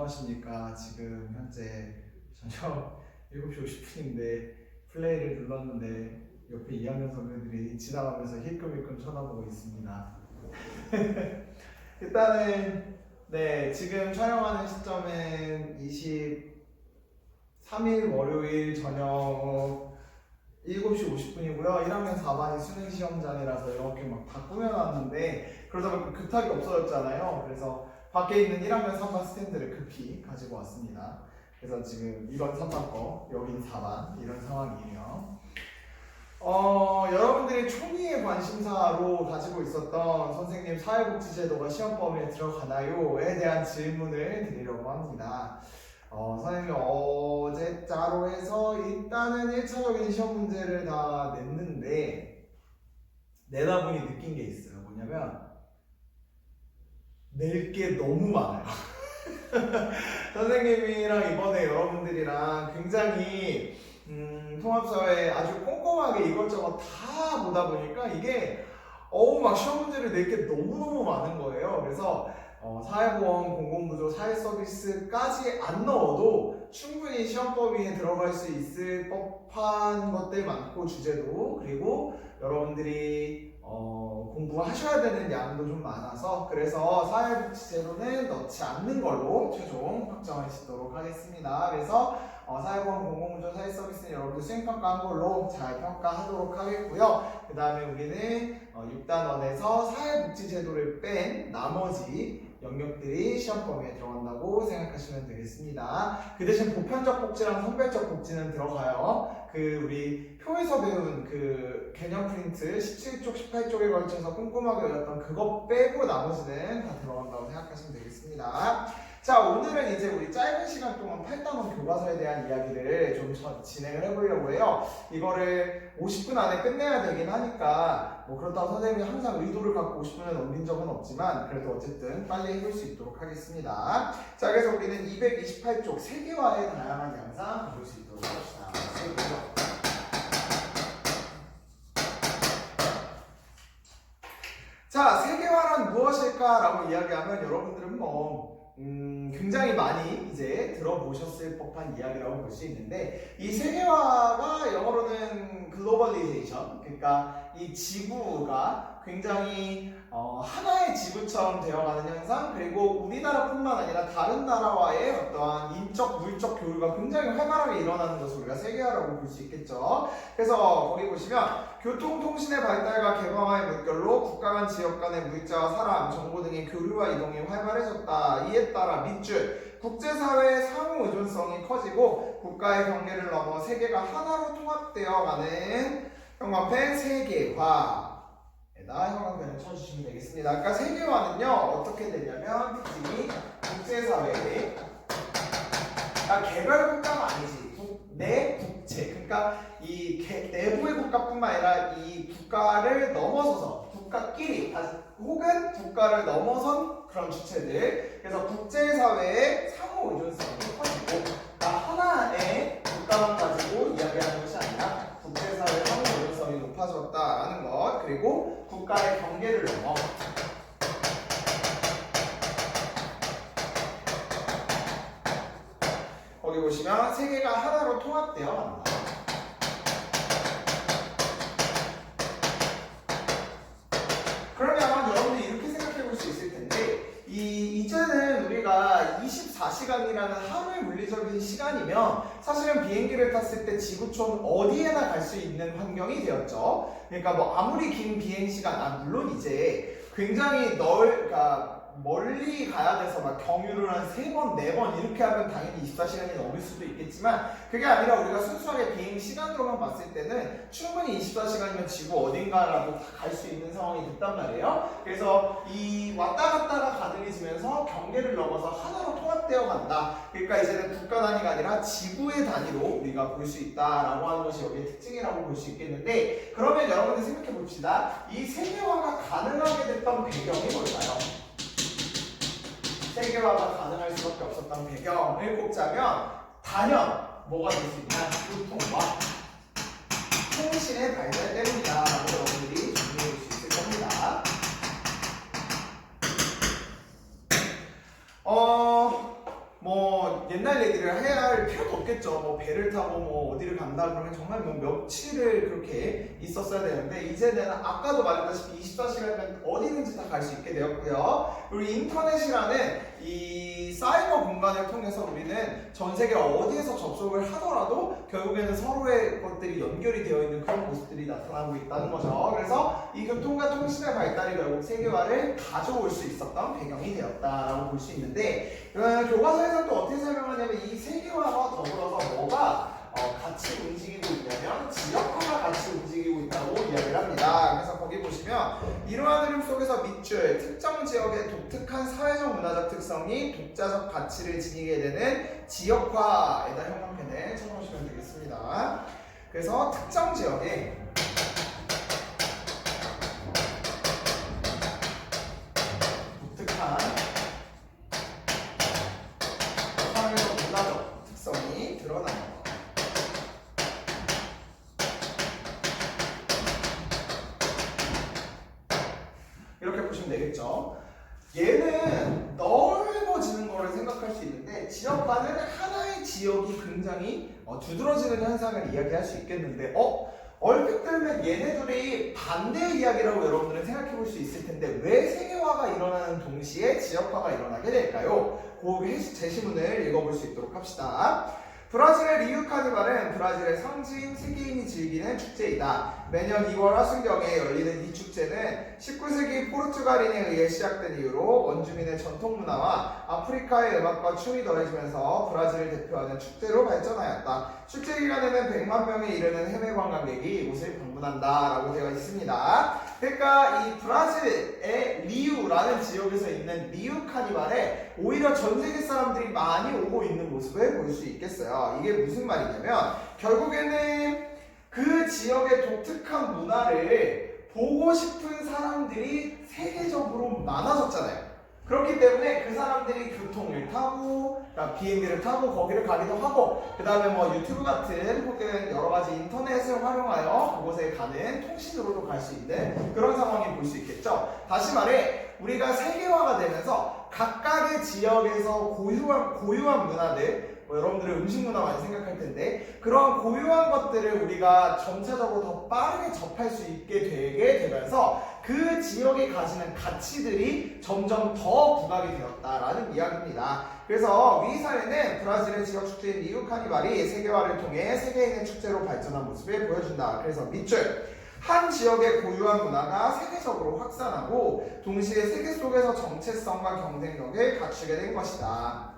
안녕하십니까. 지금 현재 저녁 7시 50분인데 플레이를 눌렀는데 옆에 2학년 선배들이 지나가면서 힐끔힐끔 쳐다보고 있습니다. 일단은 지금 촬영하는 시점은 23일 월요일 저녁 7시 50분이고요. 1학년 4반이 수능 시험장이라서 이렇게 막 다 꾸며놨는데 그러다 보니까 교탁이 없어졌잖아요. 그래서 밖에 있는 1학년 3반 스탠드를 급히 가지고 왔습니다. 그래서 지금 이건 3반 거, 여긴 4반 이런 상황이에요. 여러분들이 초미의 관심사로 가지고 있었던 선생님 사회복지제도가 시험 범위에 들어가나요?에 대한 질문을 드리려고 합니다. 선생님이 어제자로 해서 일단은 1차적인 시험 문제를 다 냈는데 내다 보니 느낀 게 있어요. 뭐냐면 낼 게 너무 많아요. 선생님이랑 이번에 여러분들이랑 굉장히 통합사회 아주 꼼꼼하게 이것저것 다 보다 보니까 이게 막 시험 문제를 낼 게 너무너무 많은 거예요. 그래서 사회보험, 공공구조, 사회서비스까지 안 넣어도 충분히 시험 범위에 들어갈 수 있을 법한 것들 많고 주제도 그리고 여러분들이 공부하셔야 되는 양도 좀 많아서 그래서 사회복지제도는 넣지 않는 걸로 최종 확정을 짓도록 하겠습니다. 그래서 사회보험, 공공구조, 사회서비스는 여러분들 수행평가한 걸로 잘 평가하도록 하겠고요. 그 다음에 우리는 6단원에서 사회복지제도를 뺀 나머지 영역들이 시험 범위에 들어간다고 생각하시면 되겠습니다. 그 대신 보편적 복지랑 선별적 복지는 들어가요. 우리 표에서 배운 개념 프린트 17쪽, 18쪽에 걸쳐서 꼼꼼하게 외웠던 그거 빼고 나머지는 다 들어간다고 생각하시면 되겠습니다. 자, 오늘은 이제 우리 짧은 시간 동안 8단원 교과서에 대한 이야기를 좀 진행을 해보려고 해요. 이거를 50분 안에 끝내야 되긴 하니까 그렇다고 선생님이 항상 의도를 갖고 50분을 넘긴 적은 없지만 그래도 어쨌든 빨리 해볼 수 있도록 하겠습니다. 자, 그래서 우리는 228쪽 세계화의 다양한 양상 볼 수 있도록 합시다. 세계화. 자, 세계화란 무엇일까라고 이야기하면 여러분들은 굉장히 많이 이제 들어보셨을 법한 이야기라고 볼 수 있는데 이 세계화가 영어로는 글로벌리제이션, 그러니까 이 지구가 굉장히 하나의 지구처럼 되어가는 현상, 그리고 우리나라뿐만 아니라 다른 나라와의 어떠한 인적, 물적 교류가 굉장히 활발하게 일어나는 것을 우리가 세계화라고 볼 수 있겠죠. 그래서 거기 보시면 교통통신의 발달과 개방화의 물결로 국가 간 지역 간의 물자와 사람, 정보 등의 교류와 이동이 활발해졌다. 이에 따라 밑줄 국제사회의 상호 의존성이 커지고 국가의 경계를 넘어 세계가 하나로 통합되어가는 형광펜 세계화. 에다 형광펜을 쳐주시면 되겠습니다. 그러니까 세계화는요 어떻게 되냐면 특징이 국제사회의 개별 국가가 아니지 내 국제, 그러니까 이 내부의 국가뿐만 아니라 이 국가를 넘어서서 국가끼리 혹은 국가를 넘어선 그런 주체들, 그래서 국제사회의 상호 의존성이 커지고 하나의 국가만 가지고 이야기하는 것이 아니라 국제사회의 상호 의존성이 높아졌다라는 것, 그리고 국가의 경계를 넘어 거기 보시면 세계가 하나로 통합되어 간다. 그러면 여러분들이 이렇게 생각해 볼 수 있을 텐데 이제는 우리가 24시간이라는 하루의 물리적인 시간이면 사실은 비행기를 탔을 때 지구촌 어디에나 갈 수 있는 환경이 되었죠. 그러니까 아무리 긴 비행 시간, 물론 이제 굉장히 멀리 가야 돼서 경유를 한 3번, 4번 이렇게 하면 당연히 24시간이 넘을 수도 있겠지만 그게 아니라 우리가 순수하게 비행 시간으로만 봤을 때는 충분히 24시간이면 지구 어딘가라도 다 갈 수 있는 상황이 됐단 말이에요. 그래서 이 왔다 갔다가 가능해지면서 경계를 넘어서 하나로 통합되어 간다. 그러니까 이제는 국가 단위가 아니라 지구의 단위로 우리가 볼 수 있다라고 하는 것이 여기의 특징이라고 볼 수 있겠는데 그러면 여러분들 생각해 봅시다. 이 세계화가 가능하게 됐던 배경이 뭘까요? 세계화가 가능할 수밖에 없었던 배경을 꼽자면 단연 뭐가 될 수 있냐? 교통과 통신의 발달 때문이다 라고 여러분들이 정리해 볼 수 있을 겁니다. 옛날 얘기를 해야 할 필요도 없겠죠. 뭐 배를 타고 뭐 어디를 간다 그러면 정말 뭐 며칠을 그렇게 있었어야 되는데 이제는 아까도 말했다시피 24시간이면 어디든지 다 갈 수 있게 되었고요. 그리고 인터넷이라는 이 사이버 공간을 통해서 우리는 전 세계 어디에서 접속을 하더라도 결국에는 서로의 것들이 연결이 되어 있는 그런 모습들이 나타나고 있다는 거죠. 그래서 이 교통과 통신의 발달이 결국 세계화를 가져올 수 있었던 배경이 되었다라고 볼 수 있는데 교과서에서는 또 어떻게 설명하냐면 이 세계화와 더불어서 뭐가 같이 움직이고 있냐면 지역화가 같이 움직이고 있다고 이야기를 합니다. 그래서 거기 보시면 이러한 흐름 속에서 밑줄 특정 지역의 독특한 사회적 문화적 특성이 독자적 가치를 지니게 되는 지역화에다 형광펜을 쳐놓으시면 되겠습니다. 그래서 특정 지역에 독특한 사회적 문화적 특성이 드러나는 것. 이렇게 보시면 되겠죠. 얘는 넓어지는 거를 생각할 수 있는데 지역과는 하나의 지역이 굉장히 두드러지는 현상을 이야기할 수 있겠는데 얼핏 들면 얘네들이 반대의 이야기라고 여러분들은 생각해 볼 수 있을 텐데 왜 세계화가 일어나는 동시에 지역화가 일어나게 될까요? 그 제시문을 읽어볼 수 있도록 합시다. 브라질의 리우 카니발은 브라질의 상징 세계인이 즐기는 축제이다. 매년 2월 하순경에 열리는 이 축제는 19세기 포르투갈인에 의해 시작된 이후로 원주민의 전통 문화와 아프리카의 음악과 춤이 더해지면서 브라질을 대표하는 축제로 발전하였다. 축제 기간에는 100만 명에 이르는 해외 관광객이 이곳을 방문한다 라고 되어 있습니다. 그러니까 이 브라질의 리우라는 지역에서 있는 리우 카니발에 오히려 전 세계 사람들이 많이 오고 있는 모습을 볼 수 있겠어요. 이게 무슨 말이냐면 결국에는 그 지역의 독특한 문화를 보고 싶은 사람들이 세계적으로 많아졌잖아요. 그렇기 때문에 그 사람들이 교통을 타고 그러니까 비행기를 타고 거기를 가기도 하고 그 다음에 뭐 유튜브 같은 혹은 여러 가지 인터넷을 활용하여 그곳에 가는 통신으로도 갈 수 있는 그런 상황이 볼 수 있겠죠. 다시 말해 우리가 세계화가 되면서 각각의 지역에서 고유한 문화들 여러분들은 음식 문화 많이 생각할 텐데 그런 고유한 것들을 우리가 전체적으로 더 빠르게 접할 수 있게 되게 되면서 그 지역이 가지는 가치들이 점점 더 부각이 되었다라는 이야기입니다. 그래서 위 사례는 브라질의 지역 축제인 리우 카니발이 세계화를 통해 세계인의 축제로 발전한 모습을 보여준다. 그래서 밑줄 한 지역의 고유한 문화가 세계적으로 확산하고 동시에 세계 속에서 정체성과 경쟁력을 갖추게 된 것이다.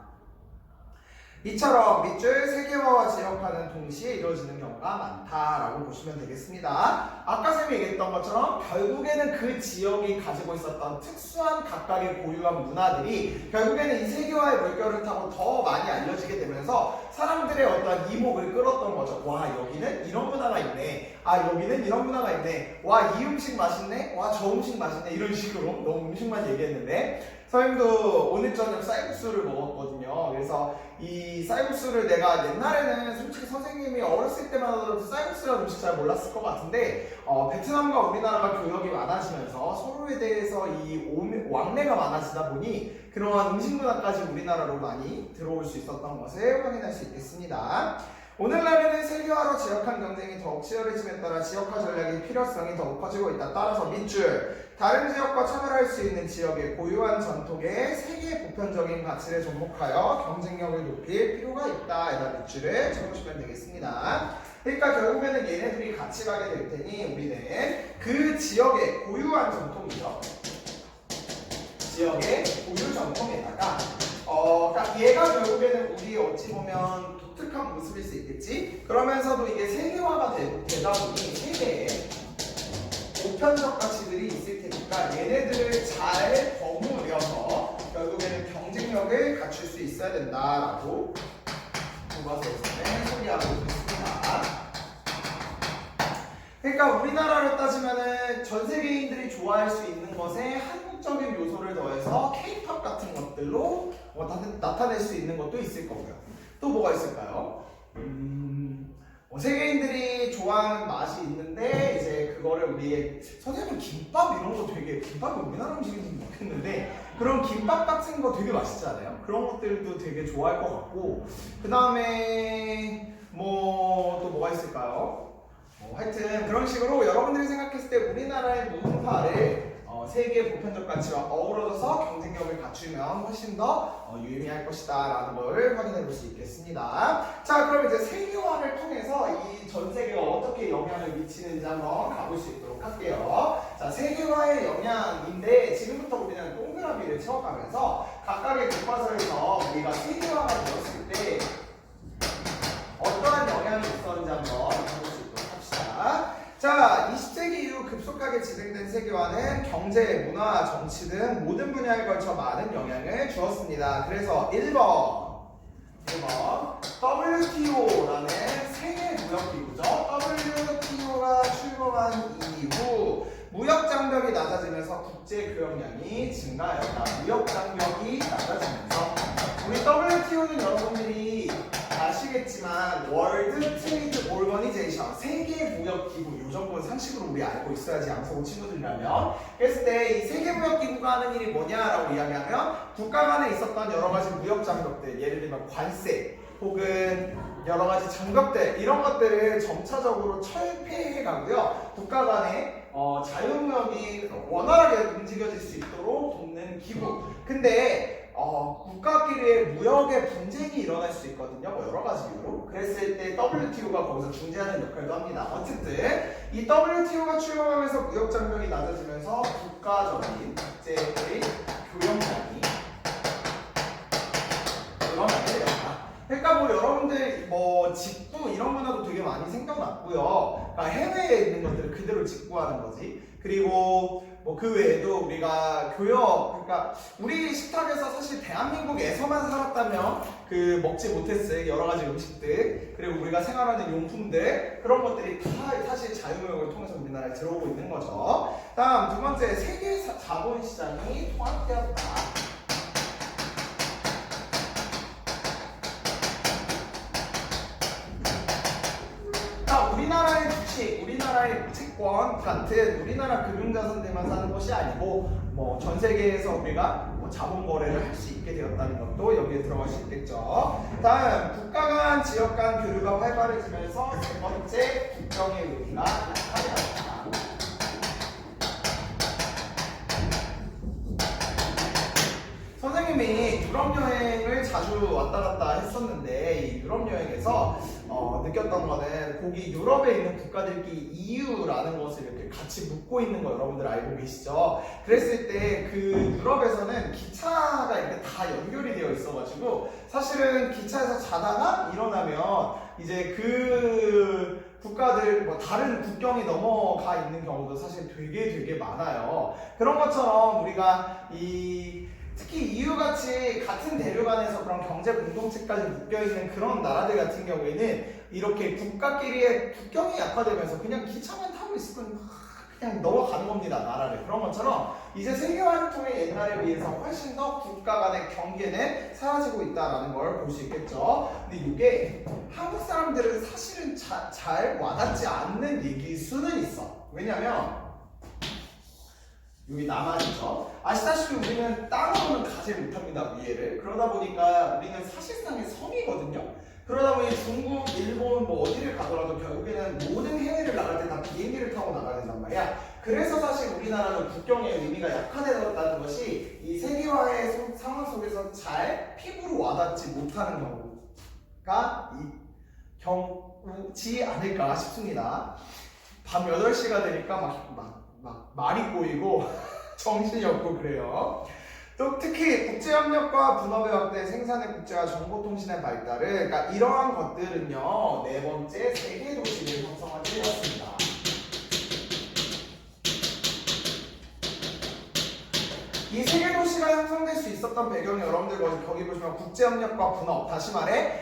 이처럼 밑줄 세계화와 지역화는 동시에 이루어지는 경우가 많다라고 보시면 되겠습니다. 아까 쌤이 얘기했던 것처럼 결국에는 그 지역이 가지고 있었던 특수한 각각의 고유한 문화들이 결국에는 이 세계화의 물결을 타고 더 많이 알려지게 되면서 사람들의 어떤 이목을 끌었던 거죠. 와 여기는 이런 문화가 있네. 아 여기는 이런 문화가 있네. 와 이 음식 맛있네. 와 저 음식 맛있네. 이런 식으로 너무 음식만 얘기했는데 선생님도 오늘 저녁 쌀국수를 먹었거든요. 그래서 이 쌀국수를 내가 옛날에는 솔직히 선생님이 어렸을 때만 하더라도 쌀국수라는 음식 잘 몰랐을 것 같은데 베트남과 우리나라가 교역이 많아지면서 서로에 대해서 이 왕래가 많아지다 보니 그러한 음식 문화까지 우리나라로 많이 들어올 수 있었던 것을 확인할 수 있겠습니다. 오늘날에는 세계화로 지역한 경쟁이 더욱 치열해짐에 따라 지역화 전략의 필요성이 더욱 커지고 있다. 따라서 밑줄 다른 지역과 차별할 수 있는 지역의 고유한 전통에 세계 보편적인 가치를 접목하여 경쟁력을 높일 필요가 있다. 에다 밑줄을 쳐보시면 되겠습니다. 그러니까 결국에는 얘네들이 같이 가게 될 테니 우리는 그 지역의 고유한 전통이죠. 지역의 고유 전통에다가 그러니까 얘가 결국에는 우리 어찌 보면 독특한 모습일 수 있겠지? 그러면서도 이게 세계화가 되다 보니 세계에 보편적 가치들이 있을 테니까 얘네들을 잘 버무려서 결국에는 경쟁력을 갖출 수 있어야 된다라고 교과서에서는 소개하고 있습니다. 그러니까 우리나라로 따지면은 전 세계인들이 좋아할 수 있는 것에 한국적인 요소를 더해서 K-팝 같은 것들로 나타낼 수 있는 것도 있을 거고요. 또 뭐가 있을까요? 세계인들이 좋아하는 맛이 있는데 이제 그거를 우리 선생님 김밥 이런 거 되게 김밥이 우리나라 음식인지 모르겠는데 그런 김밥 같은 거 되게 맛있잖아요. 그런 것들도 되게 좋아할 것 같고, 그 다음에 뭐 또 뭐가 있을까요? 하여튼 그런 식으로 여러분들이 생각했을 때 우리나라의 문화를 세계 보편적 가치와 어우러져서 경쟁력을 갖추면 훨씬 더 유의미할 것이다 라는 걸 확인해 볼 수 있겠습니다. 자, 그럼 이제 세계화를 통해서 이 전 세계가 어떻게 영향을 미치는지 한번 가볼 수 있도록 할게요. 자, 세계화의 영향인데 지금부터 우리는 동그라미를 채워가면서 각각의 교과서에서 우리가 세계화가 되었을 때 어떠한 영향이 있었는지 한번 가볼 수 있도록 합시다. 자, 20세기 이후 급속하게 진행된 세계화는 경제, 문화, 정치 등 모든 분야에 걸쳐 많은 영향을 주었습니다. 그래서 1번 WTO라는 세계무역기구죠. WTO가 출범한 이후 무역 장벽이 낮아지면서 국제 교역량이 증가하였다. 무역 장벽이 낮아지면서 우리 WTO는 여러분들이 아시겠지만 월드 트레이드 오르거니제이션 세계무역기구 요 정도는 상식으로 우리 알고 있어야지 양서고 친구들이라면 그랬을 때 이 세계무역기구가 하는 일이 뭐냐라고 이야기하면 국가 간에 있었던 여러 가지 무역 장벽들 예를 들면 관세 혹은 여러 가지 장벽들 이런 것들을 점차적으로 철폐해 가고요 국가 간에 자유무역이 원활하게 움직여질 수 있도록 돕는 기구. 근데 국가끼리의 무역의 분쟁이 일어날 수 있거든요. 뭐 여러 가지 이유로. 그랬을 때 WTO가 거기서 중재하는 역할도 합니다. 어쨌든 이 WTO가 출범하면서 무역 장벽이 낮아지면서 국가적인 국제의 교역량이 늘어나게 됩니다. 그러니까 뭐 여러분들 뭐 직구 이런 문화도 되게 많이 생겨났고요. 그러니까 해외에 있는 것들을 그대로 직구하는 거지. 그리고 뭐 그 외에도 우리가 교역, 그러니까 우리 식탁에서 사실 대한민국에서만 살았다면 그 먹지 못했을 여러 가지 음식들 그리고 우리가 생활하는 용품들 그런 것들이 다 사실 자유무역을 통해서 우리나라에 들어오고 있는 거죠. 다음 두 번째 세계 자본시장이 통합되었다. 우리나라의 주식, 우리나라의 채권 같은 우리나라 금융자산들만 사는 것이 아니고 뭐 전 세계에서 우리가 뭐 자본 거래를 할 수 있게 되었다는 것도 여기에 들어갈 수 있겠죠. 다음 국가 간 지역 간 교류가 활발해지면서 세 번째 국경의 의미가 약화되었다. 선생님이 유럽 여행을 자주 왔다 갔다 했었는데 이 유럽 여행에서 느꼈던 거는 거기 유럽에 있는 국가들끼리 EU라는 것을 이렇게 같이 묶고 있는 거 여러분들 알고 계시죠? 그랬을 때 그 유럽에서는 기차가 이렇게 다 연결이 되어 있어가지고 사실은 기차에서 자다가 일어나면 이제 그 국가들 뭐 다른 국경이 넘어가 있는 경우도 사실 되게 많아요. 그런 것처럼 우리가 특히 EU같이 같은 대륙 안에서 그런 경제 공동체까지 묶여있는 그런 나라들 같은 경우에는 이렇게 국가끼리의 국경이 약화되면서 그냥 기차만 타고 있으면 그냥 넘어가는 겁니다, 나라를. 그런 것처럼 이제 세계화를 통해 옛날에 비해서 훨씬 더 국가 간의 경계는 사라지고 있다는 걸 볼 수 있겠죠. 근데 이게 한국 사람들은 사실은 잘 와닿지 않는 얘기일 수는 있어. 왜냐면 여기 남한이죠. 아시다시피 우리는 땅으로는 가지 못합니다, 위에를. 그러다 보니까 우리는 사실상의 섬이거든요. 그러다 보니 중국, 일본 뭐 어디를 가더라도 결국에는 모든 해외를 나갈 때 다 비행기를 타고 나가야 된단 말이야. 그래서 사실 우리나라는 국경의 의미가 약화되었다는 것이 이 세계화의 상황 속에서 잘 피부로 와닿지 못하는 경우가 경우지 않을까 싶습니다. 밤 8시가 되니까 막 말이 꼬이고 정신이 없고 그래요. 또 특히 국제협력과 분업의 확대, 생산의 국제화, 정보통신의 발달을 그러니까 이러한 것들은요 네 번째 세계 도시를 형성하게 되었습니다. 이 세계 도시가 형성될 수 있었던 배경이 여러분들 거기 보시면 국제협력과 분업, 다시 말해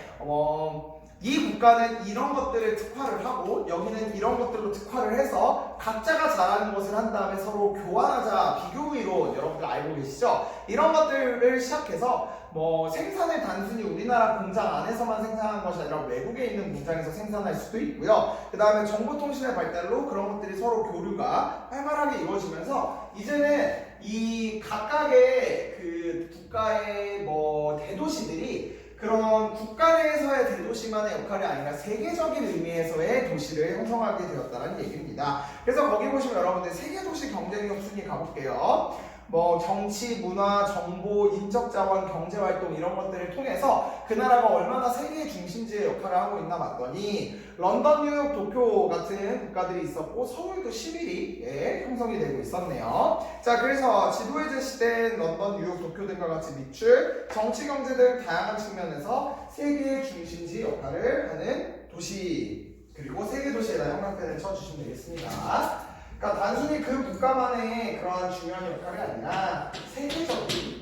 이 국가는 이런 것들을 특화를 하고 여기는 이런 것들로 특화를 해서 각자가 잘하는 것을 한 다음에 서로 교환하자, 비교 이론 여러분들 알고 계시죠? 이런 것들을 시작해서 뭐 생산을 단순히 우리나라 공장 안에서만 생산하는 것이 아니라 외국에 있는 공장에서 생산할 수도 있고요. 그 다음에 정보통신의 발달로 그런 것들이 서로 교류가 활발하게 이루어지면서 이제는 이 각각의 그 그 국가의 뭐 대도시들이 그런 국가 내에서의 대도시만의 역할이 아니라 세계적인 의미에서의 도시를 형성하게 되었다는 얘기입니다. 그래서 거기 보시면 여러분들 세계도시 경쟁력 순위 가볼게요. 뭐 정치, 문화, 정보, 인적 자원, 경제 활동 이런 것들을 통해서 그 나라가 얼마나 세계 중심지의 역할을 하고 있나 봤더니 런던, 뉴욕, 도쿄 같은 국가들이 있었고 서울도 11위에 형성이 되고 있었네요. 자, 그래서 지도에 제시된 런던, 뉴욕, 도쿄 등과 같이 밑줄, 정치, 경제 등 다양한 측면에서 세계 중심지 역할을 하는 도시, 그리고 세계 도시에다 형광펜을 쳐주시면 되겠습니다. 그러니까 단순히 그 국가만의 그러한 중요한 역할이 아니라 세계적인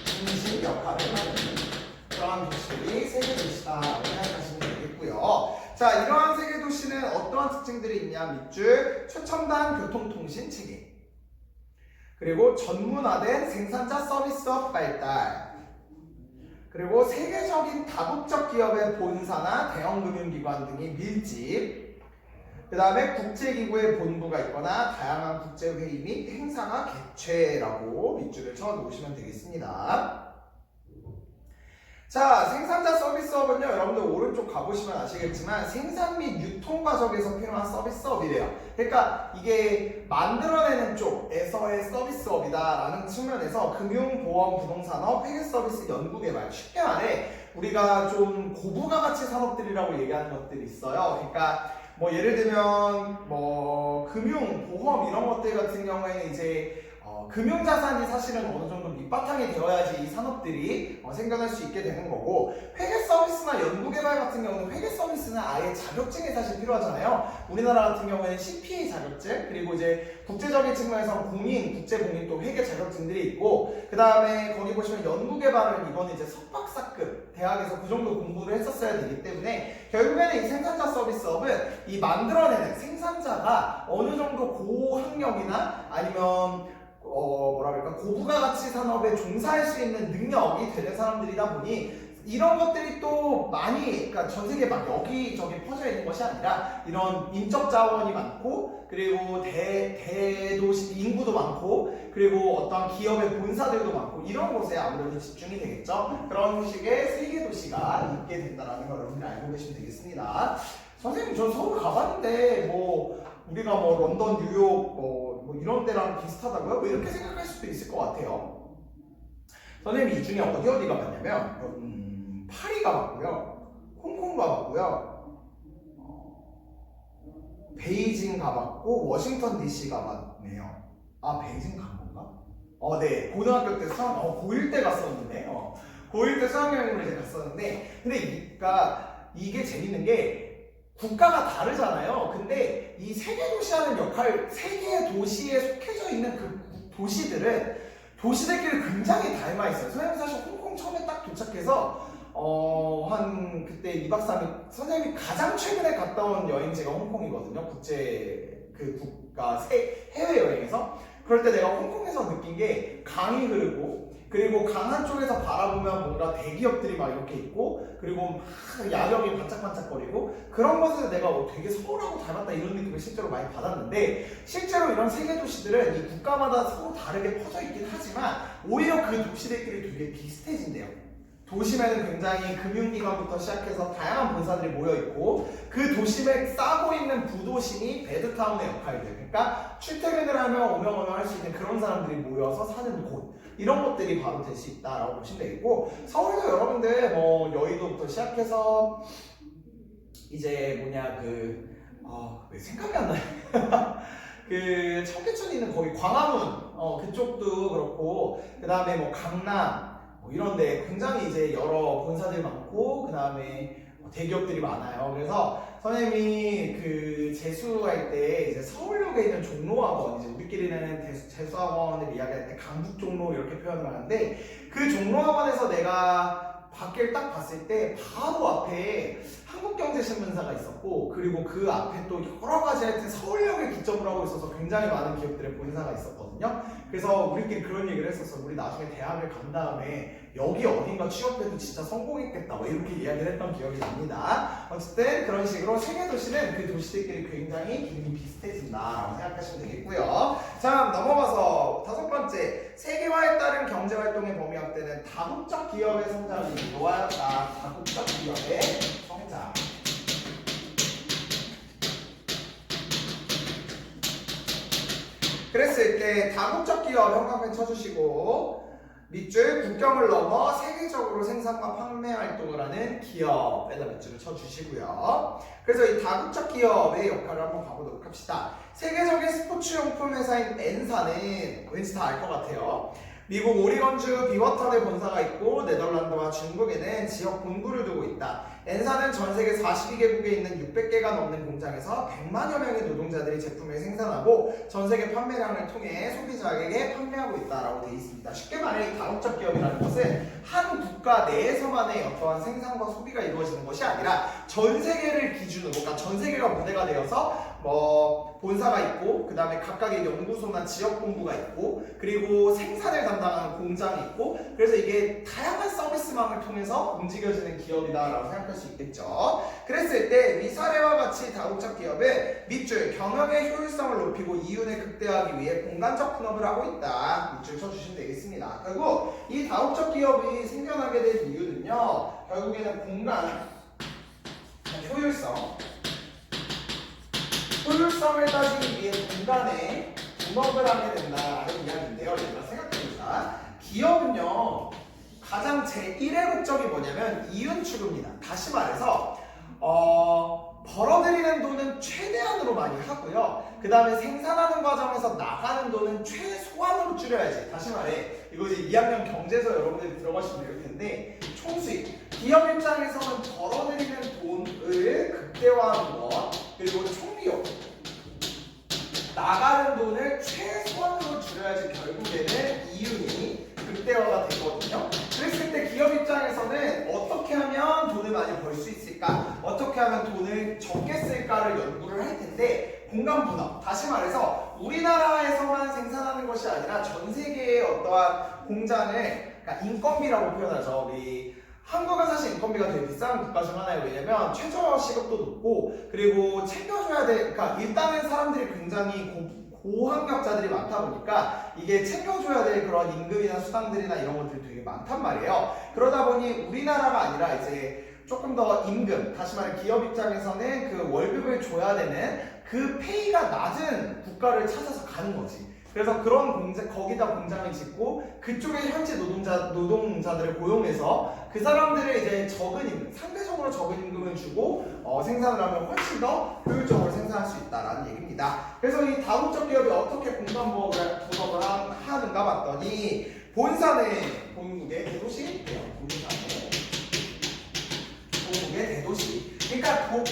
중심 역할을 하는 그러한 도시들이 세계도시다라고 생각하시면 되겠고요. 자, 이러한 세계도시는 어떠한 특징들이 있냐? 밑줄, 최첨단 교통통신 체계, 그리고 전문화된 생산자 서비스업 발달, 그리고 세계적인 다국적 기업의 본사나 대형 금융기관 등이 밀집, 그 다음에 국제기구의 본부가 있거나 다양한 국제회의 및 행사가 개최라고 밑줄을 쳐 놓으시면 되겠습니다. 자, 생산자 서비스업은요, 여러분들 오른쪽 가보시면 아시겠지만 생산 및 유통 과정에서 필요한 서비스업이래요. 그러니까 이게 만들어내는 쪽에서의 서비스업이다라는 측면에서 금융, 보험, 부동산업, 회계서비스, 연구개발, 쉽게 말해 우리가 좀 고부가가치 산업들이라고 얘기하는 것들이 있어요. 그러니까 뭐 예를 들면 뭐 금융, 보험 이런 것들 같은 경우에는 이제 금융자산이 사실은 어느 정도 밑바탕이 되어야지 이 산업들이 생겨날 수 있게 되는 거고, 회계 서비스나 연구개발 같은 경우는 회계 서비스는 아예 자격증이 사실 필요하잖아요. 우리나라 같은 경우에는 CPA 자격증, 그리고 이제 국제적인 측면에서 공인, 국제공인 또 회계 자격증들이 있고, 그 다음에 거기 보시면 연구개발은 이거는 이제 석박사급 대학에서 그 정도 공부를 했었어야 되기 때문에 결국에는 이 생산자 서비스업은 이 만들어내는 생산자가 어느 정도 고학력이나 아니면 뭐라 그럴까, 고부가가치 산업에 종사할 수 있는 능력이 되는 사람들이다 보니 이런 것들이 또 많이, 그러니까 전 세계 막 여기저기 퍼져 있는 것이 아니라 이런 인적 자원이 많고, 그리고 대도시 인구도 많고, 그리고 어떤 기업의 본사들도 많고, 이런 곳에 아무래도 집중이 되겠죠. 그런 식의 세계 도시가 있게 된다는 걸 여러분들이 알고 계시면 되겠습니다. 선생님, 저 서울 가봤는데 뭐 우리가 뭐 런던, 뉴욕 뭐 이런 데랑 비슷하다고요? 뭐 이렇게 생각할 수도 있을 것 같아요. 선생님이 이 중에 어디 가봤냐면 파리 가봤고요, 홍콩 가봤고요, 베이징 가봤고, 워싱턴 DC 가봤네요. 아, 베이징 간 건가? 네, 고등학교 때 고1 때 갔었는데, 고1 때 수학여행을 이제 갔었는데, 근데 그러니까 이게 재밌는 게 국가가 다르잖아요. 근데 이 세계도시 하는 역할, 세계 도시에 속해져 있는 그 도시들끼리 굉장히 닮아 있어요. 선생님 사실 홍콩 처음에 딱 도착해서 한 그때 2박 3일 선생님이 가장 최근에 갔다 온 여행지가 홍콩이거든요. 국가 해외여행에서. 그럴 때 내가 홍콩에서 느낀 게 강이 흐르고, 그리고 강 한쪽에서 바라보면 뭔가 대기업들이 막 이렇게 있고, 그리고 막 야경이 반짝반짝거리고, 그런 것에서 내가 되게 서울하고 닮았다 이런 느낌을 실제로 많이 받았는데, 실제로 이런 세계 도시들은 이 국가마다 서로 다르게 퍼져 있긴 하지만 오히려 그 도시들끼리 되게 비슷해진대요. 도심에는 굉장히 금융기관부터 시작해서 다양한 본사들이 모여있고, 그 도심에 싸고 있는 부도심이 베드타운의 역할들, 그러니까 출퇴근을 하며 오명오명 할 수 있는 그런 사람들이 모여서 사는 곳, 이런 것들이 바로 될 수 있다라고 보시면 되겠고, 서울도 여러분들 뭐 여의도부터 시작해서 이제 왜 생각이 안 나요? 그 청계천에 있는 거기 광화문 그쪽도 그렇고, 그 다음에 뭐 강남 이런데 굉장히 이제 여러 본사들이 많고, 그 다음에 대기업들이 많아요. 그래서 선생님이 그 재수할 때 이제 서울역에 있는 종로학원, 이제 우리끼리는 재수학원을 이야기할 때 강북종로 이렇게 표현을 하는데, 그 종로학원에서 내가 밖을 딱 봤을 때 바로 앞에 한국경제신문사가 있었고, 그리고 그 앞에 또 여러 가지 하여튼 서울역을 기점으로 하고 있어서 굉장히 많은 기업들의 본사가 있었거든요. 있었거든요. 그래서 우리끼리 그런 얘기를 했었어. 우리 나중에 대학을 간 다음에 여기 어딘가 취업해도 진짜 성공했겠다 뭐 이렇게 이야기를 했던 기억이 납니다. 어쨌든 그런 식으로 세계 도시는 그 도시들끼리 굉장히 기능이 비슷해진다라고 생각하시면 되겠고요. 자, 넘어가서 다섯 번째, 세계화에 따른 경제활동의 범위 확대는 다국적 기업의 성장을 이루어야한다. 다국적 기업의 성장. 그랬을 때 다국적 기업 형광펜 쳐주시고, 밑줄 국경을 넘어 세계적으로 생산과 판매 활동을 하는 기업에다 밑줄을 쳐주시고요. 그래서 이 다국적 기업의 역할을 한번 가보도록 합시다. 세계적인 스포츠용품 회사인 엔사는 왠지 다 알 것 같아요. 미국 오리건주 비워턴에 본사가 있고 네덜란드와 중국에는 지역 본부를 두고 있다. 엔사는 전 세계 42개국에 있는 600개가 넘는 공장에서 100만여 명의 노동자들이 제품을 생산하고 전 세계 판매량을 통해 소비자에게 판매하고 있다라고 되어 있습니다. 쉽게 말해 이 다국적 기업이라는 것은 한 국가 내에서만의 어떠한 생산과 소비가 이루어지는 것이 아니라 전 세계를 기준으로, 그러니까 전 세계가 무대가 되어서 본사가 있고, 그 다음에 각각의 연구소나 지역 본부가 있고, 그리고 생산을 담당하는 공장이 있고, 그래서 이게 다양한 서비스망을 통해서 움직여지는 기업이다라고 생각할 수 있겠죠. 그랬을 때 이 사례와 같이 다국적 기업은 밑줄 경영의 효율성을 높이고 이윤을 극대화하기 위해 공간적 분업을 하고 있다. 밑줄 쳐주시면 되겠습니다. 결국 이 다국적 기업이 생겨나게 된 이유는요, 결국에는 공간 효율성을 따지기 위해 공간에 분업을 하게 된다라는 이야기인데요. 여러분 생각해보자. 기업은요, 가장 제1의 목적이 뭐냐면 이윤 추구입니다. 다시 말해서 벌어들이는 돈은 최대한으로 많이 하고요. 그 다음에 생산하는 과정에서 나가는 돈은 최소한으로 줄여야지. 다시 말해, 이거 이제 2학년 경제에서 여러분들이 들어가시면 될 텐데, 총수익. 기업 입장에서는 벌어들이는 돈을 극대화하는 것, 그리고 총비용. 나가는 돈을 최소한으로 줄여야지 결국에는 이윤이 극대화가 되거든요. 그랬을 때 기업 입장에서는 어떻게 하면 돈을 많이 벌 수 있을까? 어떻게 하면 돈을 적게 쓸까를 연구를 할 텐데, 공간 분업. 다시 말해서 우리나라에서만 생산하는 것이 아니라 전 세계의 어떠한 공장을, 그러니까 인건비라고 표현하죠. 우리 한국은 사실 인건비가 되게 비싼 국가 중 하나예요. 왜냐면 최저 시급도 높고, 그리고 챙겨줘야 돼. 그러니까 일단은 사람들이 굉장히 고학력자들이 많다 보니까 이게 챙겨줘야 될 그런 임금이나 수당들이나 이런 것들이 되게 많단 말이에요. 그러다 보니 우리나라가 아니라 이제 조금 더 임금, 다시 말해 기업 입장에서는 그 월급을 줘야 되는 그 페이가 낮은 국가를 찾아서 가는 거지. 그래서 그런 거기다 공장을 짓고 그쪽에 현지 노동자들을 고용해서 그 사람들을 이제 적은 임금, 상대적으로 적은 임금을 주고 생산을 하면 훨씬 더 효율적으로 생산할 수 있다라는 얘기입니다. 그래서 이 다국적 기업이 어떻게 공간 분업을 하는가 봤더니, 본사는 본국의 대도시, 본국의 대도시. 그러니까 그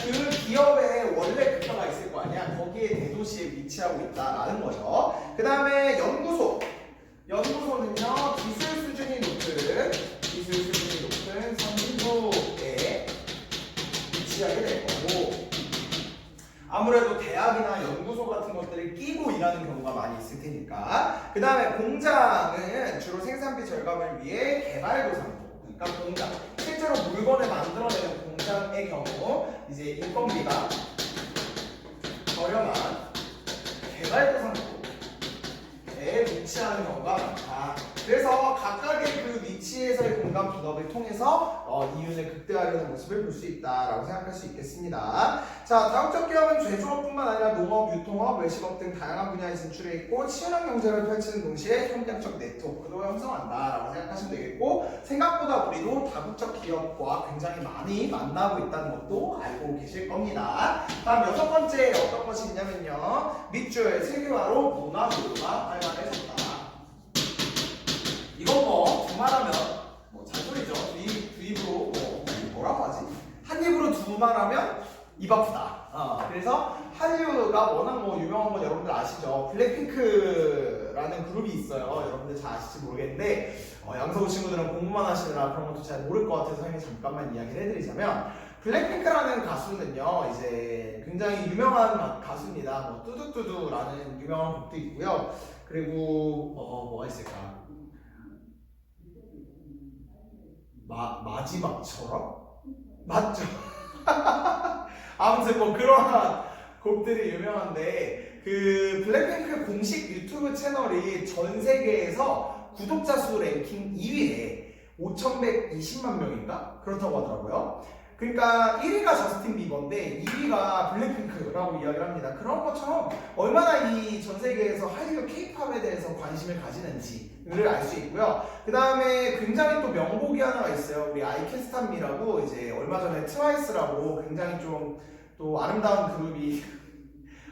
기업에 원래 국가가 있을 거 아니야. 거기에 대도시에 위치하고 있다라는 거죠. 그 다음에 연구소. 연구소는요, 기술 수준이 높은 선진국에 위치하게 될 거고, 아무래도 대학이나 연구소 같은 것들을 끼고 일하는 경우가 많이 있을 테니까. 그 다음에 공장은 주로 생산비 절감을 위해 개발도상국, 그러니까 공장, 실제로 물건을 만들어내는 공장의 경우 이제 인건비가 저렴한 개발도상국에 위치하는 경우가 많다. 그래서 각각의 그 위치에서의 공간 분업을 통해서 이윤을 극대화하려는 모습을 볼 수 있다라고 생각할 수 있겠습니다. 자, 다국적 기업은 제조업뿐만 아니라 농업, 유통업, 외식업 등 다양한 분야에 진출해 있고 치열한 경쟁을 펼치는 동시에 협력적 네트워크도 형성한다라고 생각하시면 되겠고, 생각보다 우리도 다국적 기업과 굉장히 많이 만나고 있다는 것도 알고 계실 겁니다. 다음 여섯 번째 어떤 것이 있냐면요, 밑줄 세계화로 문화 교류가 활발해졌다. 이건 두말하면 잔소리죠. 두 입으로 뭐라고 하지? 한 입으로 두말하면 입 아프다. 그래서 한류가 워낙 유명한 건 여러분들 아시죠? 블랙핑크라는 그룹이 있어요. 여러분들 잘 아실지 모르겠는데 양서구 친구들은 공부만 하시느라 그런 것도 잘 모를 것 같아서 형이 잠깐만 이야기를 해드리자면, 블랙핑크라는 가수는요, 이제 굉장히 유명한 가수입니다. 뚜두뚜두라는 유명한 곡도 있고요. 그리고 뭐가 있을까? 마지막처럼? 맞죠? 아무튼 뭐 그러한 곡들이 유명한데 그 블랙핑크 공식 유튜브 채널이 전 세계에서 구독자 수 랭킹 2위에 5,120만 명인가? 그렇다고 하더라고요. 그러니까 1위가 저스틴 비버인데 2위가 블랙핑크라고 이야기를 합니다. 그런 것처럼 얼마나 이 전 세계에서 한류 케이팝에 대해서 관심을 가지는지를 알 수 있고요. 그 다음에 굉장히 또 명곡이 하나가 있어요. 우리 아이캐스탄미라고 이제 얼마 전에 트와이스라고 굉장히 좀 또 아름다운 그룹이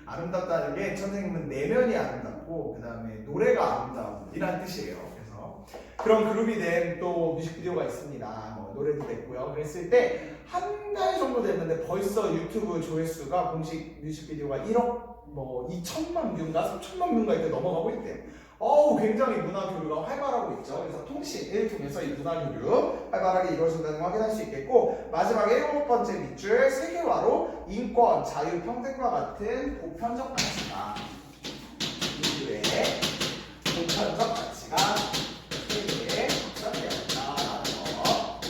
아름답다는 게 선생님은 내면이 아름답고 그 다음에 노래가 아름다움이라는 뜻이에요. 그래서 그런 그룹이 된 또 뮤직비디오가 있습니다. 뭐 노래도 냈고요. 그랬을 때 한 달 정도 됐는데 벌써 유튜브 조회수가 공식 뮤직비디오가 1억 뭐 2천만 뷰인가 3천만 뷰인가 이렇게 넘어가고 있대요. 굉장히 문화 교류가 활발하고 있죠. 그래서 통신을 통해서 이 문화 교류 활발하게 이루어진다는 걸 확인할 수 있겠고, 마지막에 7번째 밑줄 세계화로 인권, 자유, 평등과 같은 보편적 가치가 인류의 보편적 가치가 세계에 확산되었다라는 거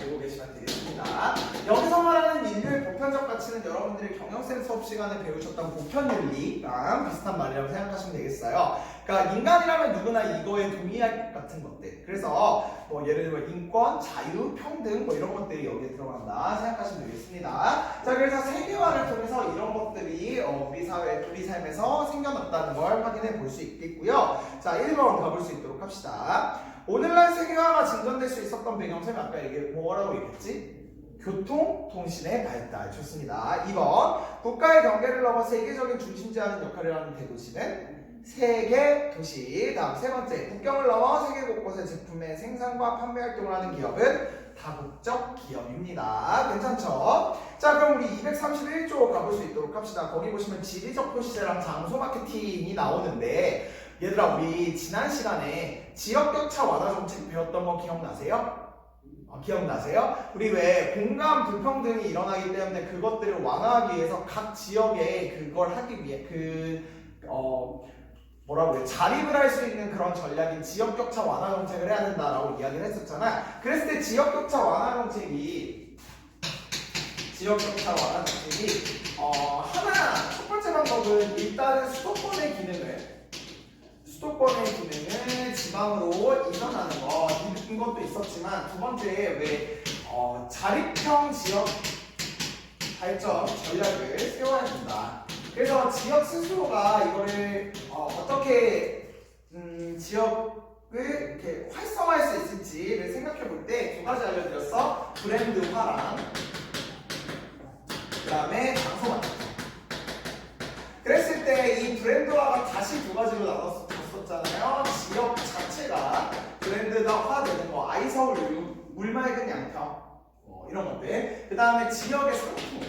알고 계시면 되겠습니다. 여기서 말하는 인류의 보편적 가치는 여러분들이 경영쌤 수업 시간에 배우셨던 보편윤리랑 비슷한 말이라고 생각하시면 되겠어요. 그러니까 인간이라면 누구나 이거에 동의할 것 같은 것들. 그래서 뭐 예를 들면 인권, 자유, 평등 뭐 이런 것들이 여기에 들어간다 생각하시면 되겠습니다. 자, 그래서 세계화를 통해서 이런 것들이 우리 사회, 우리 삶에서 생겨났다는 걸 확인해 볼 수 있겠고요. 자, 1번 가볼 수 있도록 합시다. 오늘날 세계화가 진전될 수 있었던 배경쌤이 아까 이게 뭐라고 얘기했지? 교통, 통신의 발달. 좋습니다. 2번 국가의 경계를 넘어 세계적인 중심지하는 역할을 하는 대도시는 세계 도시. 다음 세 번째, 국경을 넘어 세계 곳곳의 제품의 생산과 판매 활동을 하는 기업은 다국적 기업입니다. 괜찮죠? 자, 그럼 우리 231조 가볼 수 있도록 합시다. 거기 보시면 지리적 표시제랑 장소 마케팅이 나오는데, 얘들아 우리 지난 시간에 지역격차 완화 정책 배웠던 거 기억나세요? 기억나세요? 우리 왜 공간 불평등이 일어나기 때문에 그것들을 완화하기 위해서 각 지역에 그걸 하기 위해 뭐라고 해요? 자립을 할 수 있는 그런 전략인 지역격차 완화 정책을 해야 된다라고 이야기를 했었잖아. 그랬을 때 지역격차 완화 정책이 하나 첫 번째 방법은 일단은 수도권의 기능을 지방으로 이전하는 거, 이것도 있었지만 두 번째 왜 자립형 지역 발전 전략을 세워야 된다. 그래서 지역 스스로가 이거를 어떻게 지역을 이렇게 활성화할 수 있을지를 생각해 볼 때 두 가지 알려드렸어. 브랜드화랑 그 다음에 장소 마케팅. 그랬을 때 이 브랜드화가 다시 두 가지로 나눴었잖아요. 지역 자체가 브랜드화되는 거, 아이서울 물맑은 양평 이런 것들. 그 다음에 지역의 상품,